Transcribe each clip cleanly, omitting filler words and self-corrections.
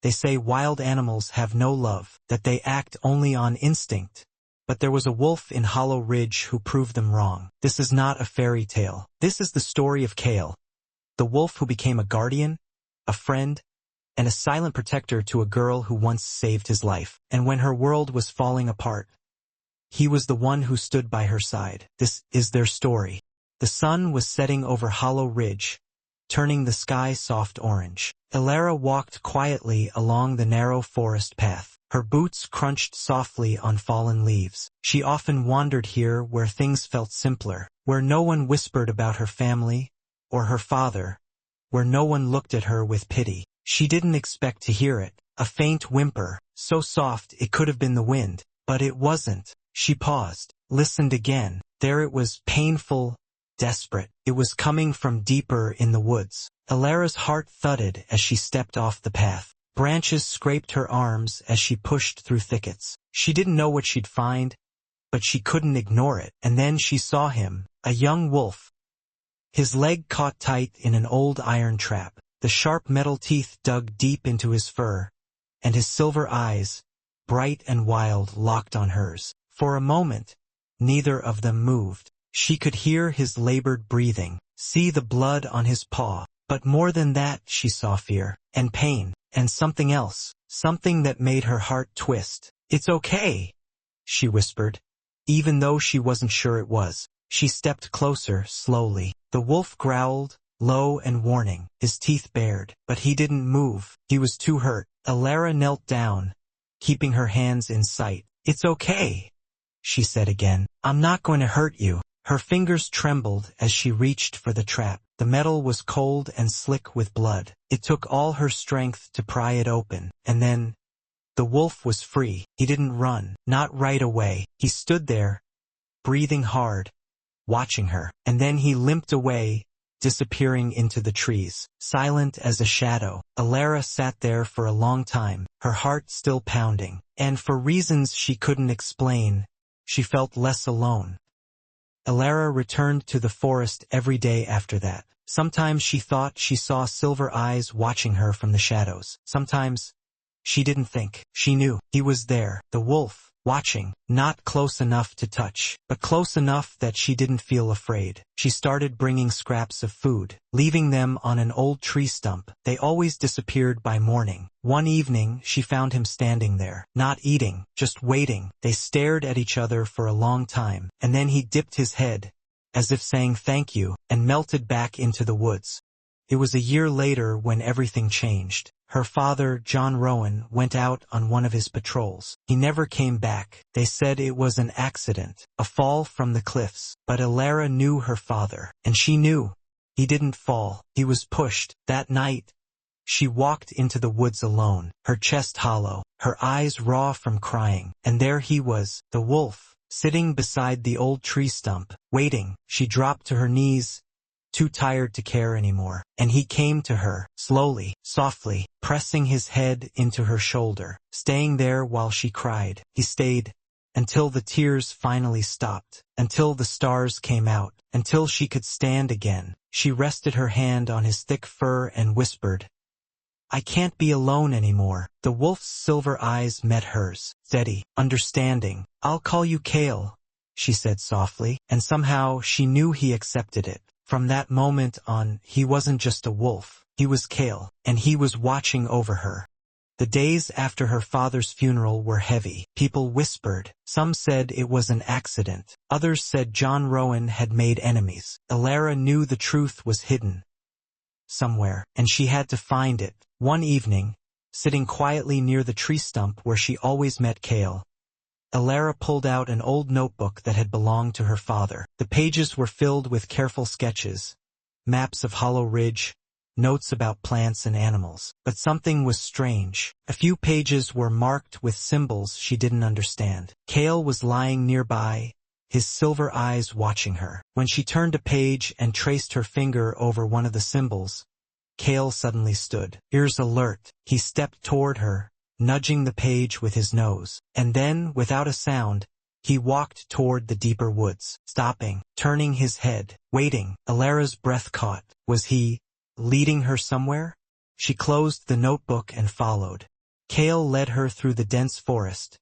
They say wild animals have no love, that they act only on instinct. But there was a wolf in Hollow Ridge who proved them wrong. This is not a fairy tale. This is the story of Kale, the wolf who became a guardian, a friend, and a silent protector to a girl who once saved his life. And when her world was falling apart, he was the one who stood by her side. This is their story. The sun was setting over Hollow Ridge, turning the sky soft orange. Elara walked quietly along the narrow forest path. Her boots crunched softly on fallen leaves. She often wandered here where things felt simpler, where no one whispered about her family or her father, where no one looked at her with pity. She didn't expect to hear it, a faint whimper, so soft it could have been the wind, but it wasn't. She paused, listened again. There it was, painful, desperate. It was coming from deeper in the woods. Elara's heart thudded as she stepped off the path. Branches scraped her arms as she pushed through thickets. She didn't know what she'd find, but she couldn't ignore it. And then she saw him, a young wolf. His leg caught tight in an old iron trap. The sharp metal teeth dug deep into his fur, and his silver eyes, bright and wild, locked on hers. For a moment, neither of them moved. She could hear his labored breathing, see the blood on his paw, but more than that she saw fear, and pain, and something else, something that made her heart twist. "It's okay," she whispered, even though she wasn't sure it was. She stepped closer, slowly. The wolf growled, low and warning, his teeth bared, but he didn't move. He was too hurt. Elara knelt down, keeping her hands in sight. "It's okay," she said again. "I'm not going to hurt you." Her fingers trembled as she reached for the trap. The metal was cold and slick with blood. It took all her strength to pry it open, and then the wolf was free. He didn't run, not right away. He stood there, breathing hard, watching her, and then he limped away, disappearing into the trees, silent as a shadow. Elara sat there for a long time, her heart still pounding, and for reasons she couldn't explain, she felt less alone. Elara returned to the forest every day after that. Sometimes she thought she saw silver eyes watching her from the shadows. Sometimes she didn't think. She knew. He was there, the wolf, watching, not close enough to touch, but close enough that she didn't feel afraid. She started bringing scraps of food, leaving them on an old tree stump. They always disappeared by morning. One evening, she found him standing there, not eating, just waiting. They stared at each other for a long time, and then he dipped his head, as if saying thank you, and melted back into the woods. It was a year later when everything changed. Her father, John Rowan, went out on one of his patrols. He never came back. They said it was an accident, a fall from the cliffs. But Elara knew her father, and she knew. He didn't fall. He was pushed. That night, she walked into the woods alone, her chest hollow, her eyes raw from crying. And there he was, the wolf, sitting beside the old tree stump, waiting. She dropped to her knees, too tired to care anymore, and he came to her, slowly, softly, pressing his head into her shoulder, staying there while she cried. He stayed, until the tears finally stopped, until the stars came out, until she could stand again. She rested her hand on his thick fur and whispered, "I can't be alone anymore." The wolf's silver eyes met hers, steady, understanding. "I'll call you Kale," she said softly, and somehow she knew he accepted it. From that moment on, he wasn't just a wolf. He was Kale, and he was watching over her. The days after her father's funeral were heavy. People whispered. Some said it was an accident. Others said John Rowan had made enemies. Elara knew the truth was hidden somewhere, and she had to find it. One evening, sitting quietly near the tree stump where she always met Kale, Elara pulled out an old notebook that had belonged to her father. The pages were filled with careful sketches, maps of Hollow Ridge, notes about plants and animals. But something was strange. A few pages were marked with symbols she didn't understand. Kale was lying nearby, his silver eyes watching her. When she turned a page and traced her finger over one of the symbols, Kale suddenly stood. Ears alert, he stepped toward her, nudging the page with his nose. And then, without a sound, he walked toward the deeper woods, stopping, turning his head, waiting. Elara's breath caught. Was he leading her somewhere? She closed the notebook and followed. Kale led her through the dense forest,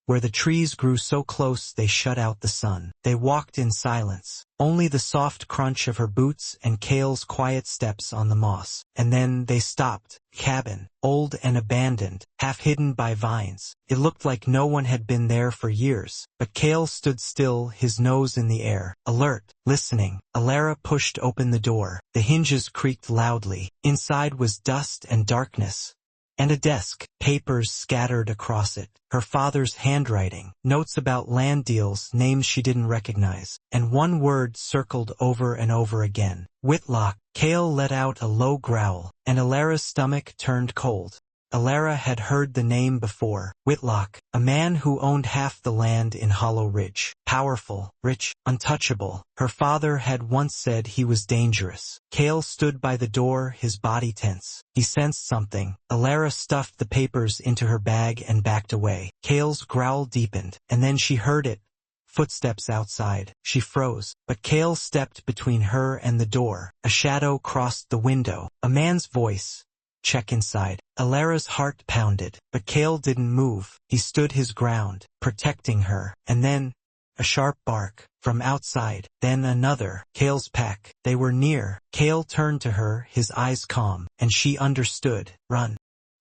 where the trees grew so close they shut out the sun. They walked in silence, only the soft crunch of her boots and Kale's quiet steps on the moss. And then they stopped. Cabin, old and abandoned, half hidden by vines. It looked like no one had been there for years, but Kale stood still, his nose in the air, alert, listening. Alara pushed open the door. The hinges creaked loudly. Inside was dust and darkness. And a desk, papers scattered across it, her father's handwriting, notes about land deals, names she didn't recognize, and one word circled over and over again. Whitlock. Kale let out a low growl, and Alara's stomach turned cold. Alara had heard the name before. Whitlock, a man who owned half the land in Hollow Ridge. Powerful, rich, untouchable. Her father had once said he was dangerous. Kale stood by the door, his body tense. He sensed something. Alara stuffed the papers into her bag and backed away. Kale's growl deepened, and then she heard it. Footsteps outside. She froze, but Kale stepped between her and the door. A shadow crossed the window. A man's voice. Check inside. Alara's heart pounded, but Kale didn't move. He stood his ground, protecting her. And then, a sharp bark from outside, then another. Kale's pack. They were near. Kale turned to her, his eyes calm, and she understood. Run.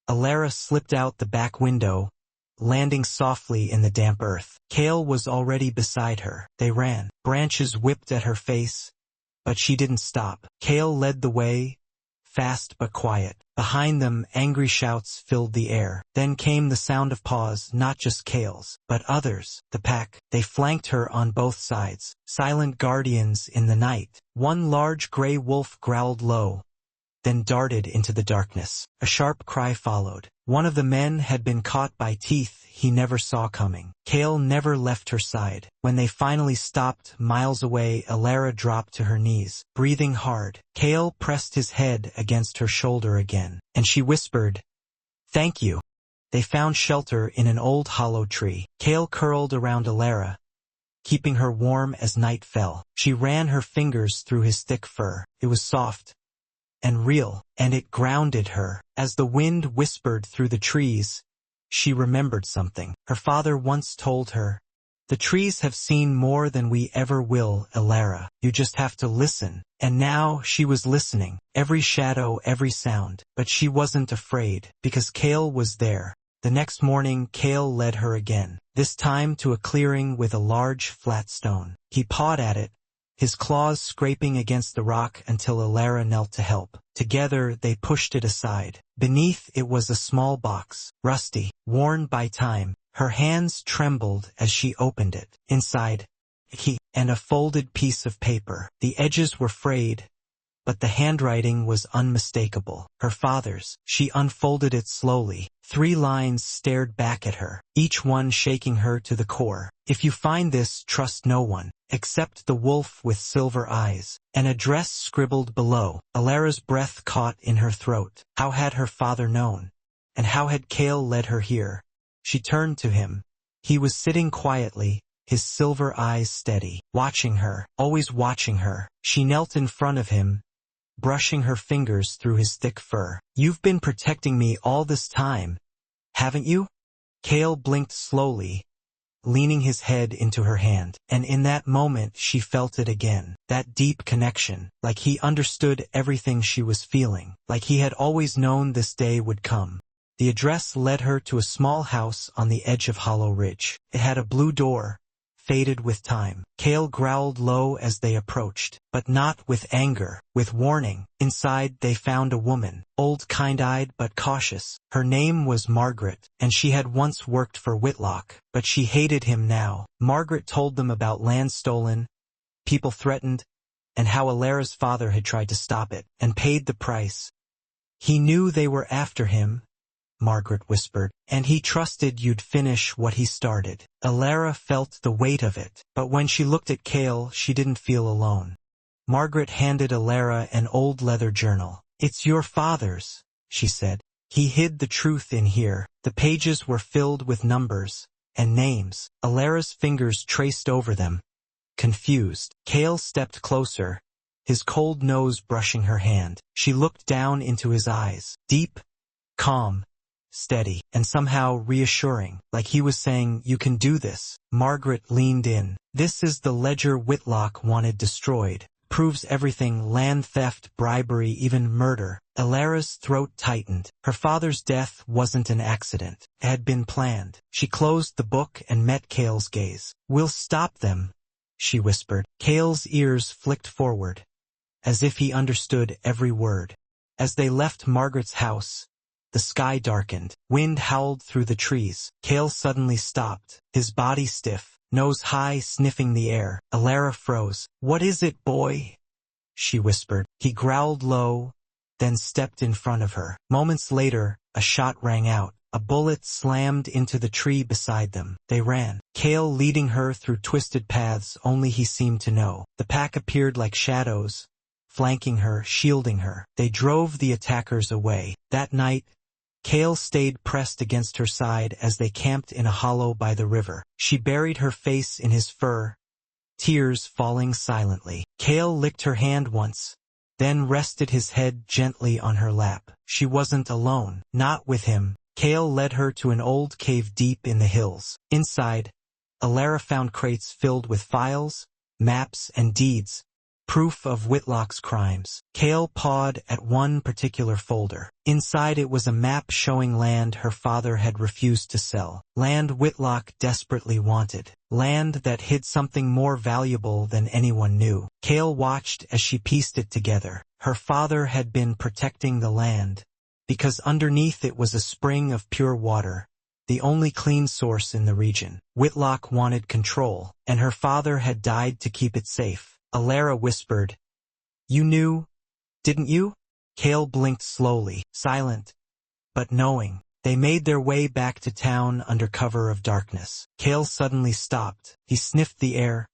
Alara slipped out the back window, landing softly in the damp earth. Kale was already beside her. They ran. Branches whipped at her face, but she didn't stop. Kale led the way, fast but quiet. Behind them, angry shouts filled the air. Then came the sound of paws, not just Kale's, but others. The pack. They flanked her on both sides. Silent guardians in the night. One large gray wolf growled low, then darted into the darkness. A sharp cry followed. One of the men had been caught by teeth he never saw coming. Kale never left her side. When they finally stopped, miles away, Alara dropped to her knees, breathing hard. Kale pressed his head against her shoulder again, and she whispered, "Thank you." They found shelter in an old hollow tree. Kale curled around Alara, keeping her warm as night fell. She ran her fingers through his thick fur. It was soft and real, and it grounded her. As the wind whispered through the trees, she remembered something. Her father once told her, "The trees have seen more than we ever will, Alara. You just have to listen." And now she was listening, every shadow, every sound. But she wasn't afraid, because Kale was there. The next morning, Kale led her again, this time to a clearing with a large, flat stone. He pawed at it, his claws scraping against the rock until Alara knelt to help. Together they pushed it aside. Beneath it was a small box, rusty, worn by time. Her hands trembled as she opened it. Inside, a key and a folded piece of paper. The edges were frayed, but the handwriting was unmistakable. Her father's. She unfolded it slowly. 3 lines stared back at her, each one shaking her to the core. "If you find this, trust no one, except the wolf with silver eyes." An address scribbled below. Alara's breath caught in her throat. How had her father known? And how had Kale led her here? She turned to him. He was sitting quietly, his silver eyes steady, watching her, always watching her. She knelt in front of him, brushing her fingers through his thick fur. "You've been protecting me all this time, haven't you?" Kale blinked slowly, leaning his head into her hand. And in that moment she felt it again. That deep connection, like he understood everything she was feeling, like he had always known this day would come. The address led her to a small house on the edge of Hollow Ridge. It had a blue door, faded with time. Kale growled low as they approached, but not with anger, with warning. Inside they found a woman, old, kind-eyed but cautious. Her name was Margaret, and she had once worked for Whitlock, but she hated him now. Margaret told them about land stolen, people threatened, and how Alara's father had tried to stop it, and paid the price. "He knew they were after him," Margaret whispered, "and he trusted you'd finish what he started." Alara felt the weight of it, but when she looked at Kale, she didn't feel alone. Margaret handed Alara an old leather journal. "It's your father's," she said. "He hid the truth in here." The pages were filled with numbers and names. Alara's fingers traced over them, confused. Kale stepped closer, his cold nose brushing her hand. She looked down into his eyes, deep, calm, steady, and somehow reassuring, like he was saying, "You can do this." Margaret leaned in. "This is the ledger Whitlock wanted destroyed. Proves everything: land theft, bribery, even murder." Alara's throat tightened. Her father's death wasn't an accident. It had been planned. She closed the book and met Cale's gaze. "We'll stop them," she whispered. Cale's ears flicked forward, as if he understood every word. As they left Margaret's house, the sky darkened. Wind howled through the trees. Cale suddenly stopped, his body stiff, nose high, sniffing the air. Alara froze. "What is it, boy?" she whispered. He growled low, then stepped in front of her. Moments later, a shot rang out. A bullet slammed into the tree beside them. They ran, Cale leading her through twisted paths only he seemed to know. The pack appeared like shadows, flanking her, shielding her. They drove the attackers away. That night, Cale stayed pressed against her side as they camped in a hollow by the river. She buried her face in his fur, tears falling silently. Cale licked her hand once, then rested his head gently on her lap. She wasn't alone, not with him. Cale led her to an old cave deep in the hills. Inside, Alara found crates filled with files, maps, and deeds, proof of Whitlock's crimes. Cale pawed at one particular folder. Inside it was a map showing land her father had refused to sell. Land Whitlock desperately wanted. Land that hid something more valuable than anyone knew. Cale watched as she pieced it together. Her father had been protecting the land, because underneath it was a spring of pure water, the only clean source in the region. Whitlock wanted control, and her father had died to keep it safe. Alara whispered, "You knew, didn't you?" Cale blinked slowly, silent, but knowing. They made their way back to town under cover of darkness. Cale suddenly stopped. He sniffed the air,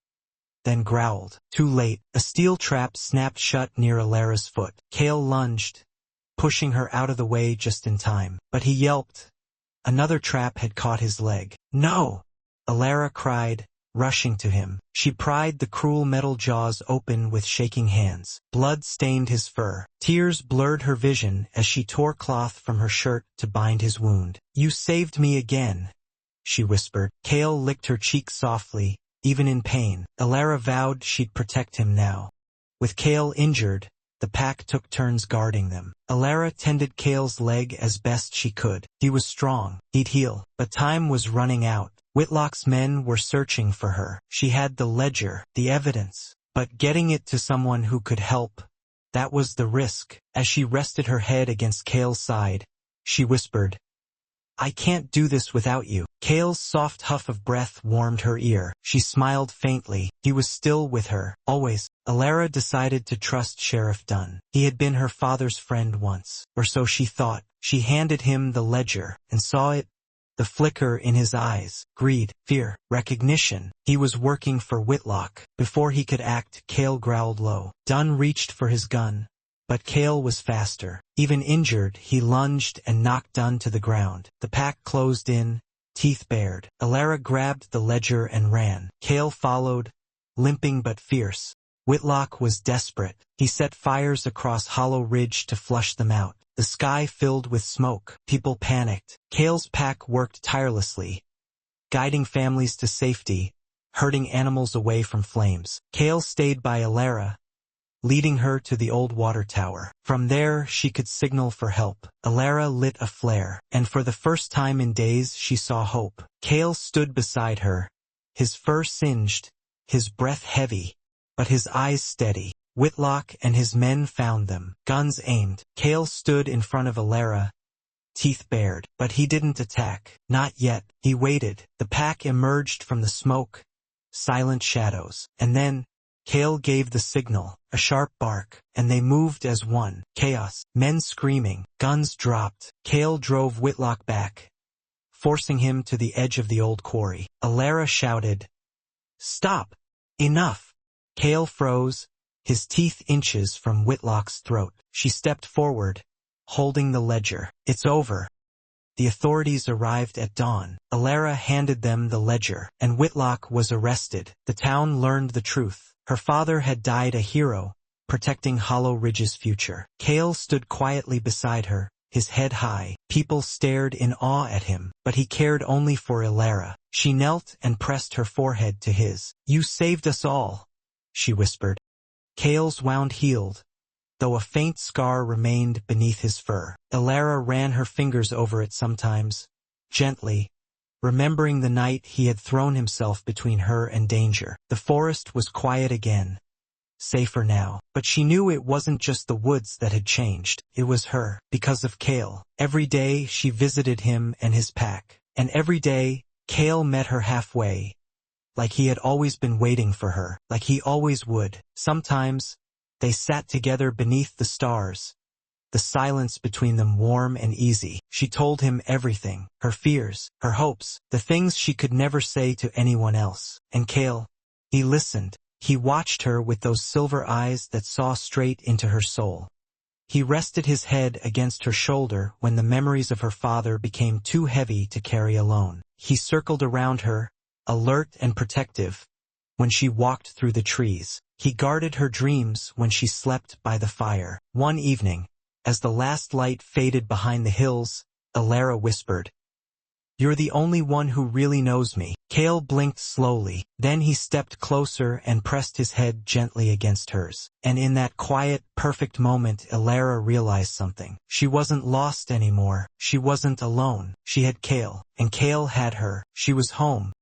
then growled. Too late. A steel trap snapped shut near Alara's foot. Cale lunged, pushing her out of the way just in time. But he yelped. Another trap had caught his leg. "No!" Alara cried, rushing to him. She pried the cruel metal jaws open with shaking hands. Blood stained his fur. Tears blurred her vision as she tore cloth from her shirt to bind his wound. "You saved me again," she whispered. Cale licked her cheek softly, even in pain. Alara vowed she'd protect him now. With Cale injured, the pack took turns guarding them. Alara tended Cale's leg as best she could. He was strong. He'd heal. But time was running out. Whitlock's men were searching for her. She had the ledger, the evidence, but getting it to someone who could help, that was the risk. As she rested her head against Cale's side, she whispered, "I can't do this without you." Cale's soft huff of breath warmed her ear. She smiled faintly. He was still with her, always. Alara decided to trust Sheriff Dunn. He had been her father's friend once, or so she thought. She handed him the ledger, and saw it, the flicker in his eyes, greed, fear, recognition. He was working for Whitlock. Before he could act, Cale growled low. Dunn reached for his gun, but Cale was faster. Even injured, he lunged and knocked Dunn to the ground. The pack closed in, teeth bared. Alara grabbed the ledger and ran. Cale followed, limping but fierce. Whitlock was desperate. He set fires across Hollow Ridge to flush them out. The sky filled with smoke. People panicked. Cale's pack worked tirelessly, guiding families to safety, herding animals away from flames. Cale stayed by Alara, leading her to the old water tower. From there, she could signal for help. Alara lit a flare, and for the first time in days she saw hope. Cale stood beside her, his fur singed, his breath heavy, but his eyes steady. Whitlock and his men found them, guns aimed. Cale stood in front of Alara, teeth bared, but he didn't attack. Not yet. He waited. The pack emerged from the smoke, silent shadows. And then, Cale gave the signal, a sharp bark, and they moved as one. Chaos. Men screaming. Guns dropped. Cale drove Whitlock back, forcing him to the edge of the old quarry. Alara shouted, "Stop! Enough!" Cale froze, his teeth inches from Whitlock's throat. She stepped forward, holding the ledger. "It's over." The authorities arrived at dawn. Alara handed them the ledger, and Whitlock was arrested. The town learned the truth. Her father had died a hero, protecting Hollow Ridge's future. Cale stood quietly beside her, his head high. People stared in awe at him, but he cared only for Ilara. She knelt and pressed her forehead to his. "You saved us all," she whispered. Kale's wound healed, though a faint scar remained beneath his fur. Ilara ran her fingers over it sometimes, gently, remembering the night he had thrown himself between her and danger. The forest was quiet again, safer now. But she knew it wasn't just the woods that had changed. It was her, because of Kale. Every day she visited him and his pack. And every day, Kale met her halfway, like he had always been waiting for her, like he always would. Sometimes, they sat together beneath the stars, the silence between them warm and easy. She told him everything, her fears, her hopes, the things she could never say to anyone else. And Kale, he listened. He watched her with those silver eyes that saw straight into her soul. He rested his head against her shoulder when the memories of her father became too heavy to carry alone. He circled around her, alert and protective, when she walked through the trees. He guarded her dreams when she slept by the fire. One evening, as the last light faded behind the hills, Ilara whispered, "You're the only one who really knows me." Kale blinked slowly. Then he stepped closer and pressed his head gently against hers. And in that quiet, perfect moment, Ilara realized something. She wasn't lost anymore. She wasn't alone. She had Kale, and Kale had her. She was home.